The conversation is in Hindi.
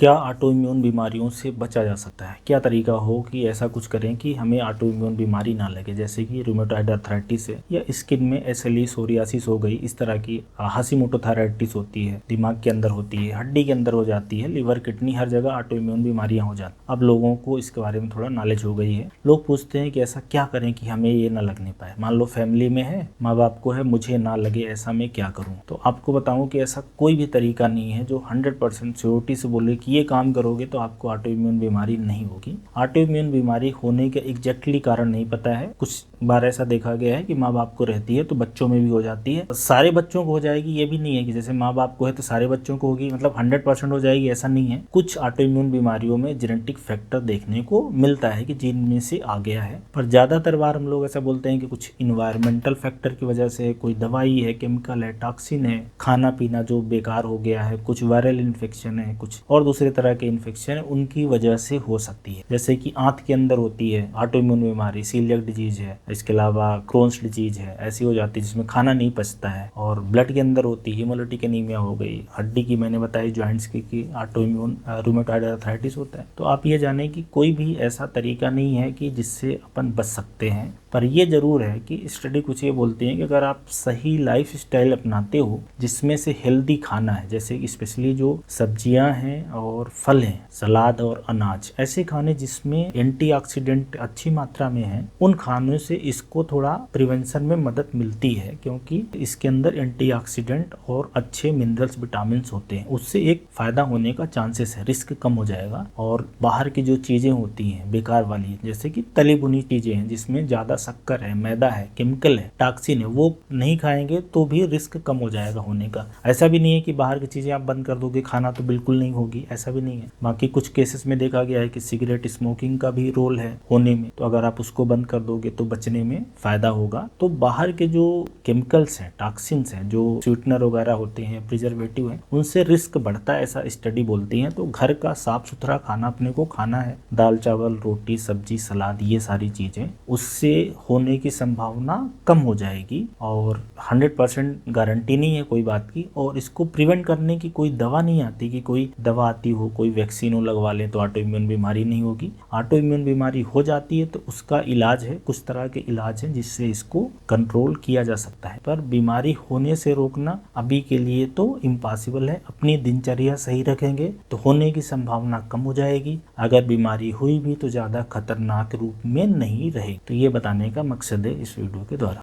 क्या ऑटो इम्यून बीमारियों से बचा जा सकता है? क्या तरीका हो कि ऐसा कुछ करें कि हमें ऑटो इम्यून बीमारी ना लगे, जैसे कि रूमेटॉइड अर्थराइटिस है या स्किन में एसएलई सोरियासिस हो गई, इस तरह की हाशिमोटो थायराइटिस होती है, दिमाग के अंदर होती है, हड्डी के अंदर हो जाती है, लिवर किडनी हर जगह ऑटो इम्यून बीमारियां हो जाती। अब लोगों को इसके बारे में थोड़ा नॉलेज हो गई है। लोग पूछते हैं कि ऐसा क्या करें कि हमें ये ना लगने पाए। मान लो फैमिली में है, माँ बाप को है, मुझे ना लगे, ऐसा मैं क्या करूँ? तो आपको बताऊँ कि ऐसा कोई भी तरीका नहीं है जो 100% श्योरिटी से बोले कि ये काम करोगे तो आपको ऑटो इम्यून बीमारी नहीं होगी। ऑटो इम्यून बीमारी होने के एग्जैक्टली कारण नहीं पता है। कुछ बार ऐसा देखा गया है कि माँ बाप को रहती है तो बच्चों में भी हो जाती है। सारे बच्चों को हो जाएगी ये भी नहीं है कि जैसे माँ बाप को है तो सारे बच्चों को होगी, मतलब 100% हो जाएगी, ऐसा नहीं है। कुछ ऑटो इम्यून बीमारियों में जेनेटिक फैक्टर देखने को मिलता है कि जीन में से आ गया है, पर ज्यादातर बार हम लोग ऐसा बोलते हैं कि कुछ इन्वायरमेंटल फैक्टर की वजह से, कोई दवाई है, केमिकल है, टॉक्सिन है, खाना पीना जो बेकार हो गया है, कुछ वायरल इन्फेक्शन है, कुछ और दूसरे तरह के इन्फेक्शन है, उनकी वजह से हो सकती है। जैसे कि आंत के अंदर होती है ऑटो इम्यून बीमारी, सीलियक डिजीज है, इसके अलावा क्रोन्स डिजीज है, ऐसी हो जाती है जिसमें खाना नहीं पचता है। और ब्लड के अंदर होती है हीमोलिटिक एनीमिया हो गई, हड्डी की मैंने बताई जॉइंट्स की ऑटो इम्यून रूमेटॉइड अर्थराइटिस होता है। तो आप ये जाने कि कोई भी ऐसा तरीका नहीं है कि जिससे अपन बच सकते हैं, पर ये जरूर है कि स्टडी कुछ ये बोलती है कि अगर आप सही लाइफ स्टाइल अपनाते हो जिसमें से हेल्दी खाना है, जैसे स्पेशली जो सब्जियां हैं और फल हैं, सलाद और अनाज, ऐसे खाने जिसमें एंटीऑक्सीडेंट अच्छी मात्रा में है, उन खानों से इसको थोड़ा प्रिवेंशन में मदद मिलती है, क्योंकि इसके अंदर एंटीऑक्सीडेंट और अच्छे मिनरल्स विटामिन होते हैं। उससे एक फायदा होने का चांसेस है, रिस्क कम हो जाएगा। और बाहर की जो चीजें होती हैं बेकार वाली, जैसे कि तली भुनी चीजें हैं जिसमें ज्यादा शक्कर है, मैदा है, केमिकल है, टॉक्सिन है, वो नहीं खाएंगे तो भी रिस्क कम हो जाएगा होने का। ऐसा भी नहीं है कि बाहर की चीजें आप बंद कर दोगे खाना तो बिल्कुल नहीं होगी, ऐसा भी नहीं है। बाकी कुछ केसेस में देखा गया है कि सिगरेट स्मोकिंग का भी रोल है होने में, तो अगर आप उसको बंद कर दोगे तो बचने में फायदा होगा। तो बाहर के जो केमिकल्स हैं, टॉक्सिन्स हैं, जो स्वीटनर वगैरह होते हैं, प्रिजर्वेटिव है, उनसे रिस्क बढ़ता है, ऐसा स्टडी बोलती है। तो घर का साफ सुथरा खाना अपने को खाना है, दाल चावल रोटी सब्जी सलाद, ये सारी चीजें, उससे होने की संभावना कम हो जाएगी। और 100% गारंटी नहीं है कोई बात की, और इसको प्रिवेंट करने की कोई दवा नहीं आती कि कोई दवा आती हो, कोई वैक्सीन हो लगवा लें तो ऑटो इम्यून बीमारी नहीं होगी। ऑटो इम्यून बीमारी हो जाती है तो उसका इलाज है, कुछ तरह के इलाज है जिससे इसको कंट्रोल किया जा सकता है, पर बीमारी होने से रोकना अभी के लिए तो इम्पॉसिबल है। अपनी दिनचर्या सही रखेंगे तो होने की संभावना कम हो जाएगी, अगर बीमारी हुई भी तो ज्यादा खतरनाक रूप में नहीं रहेगी। तो ये बताने का मकसद है इस वीडियो के द्वारा।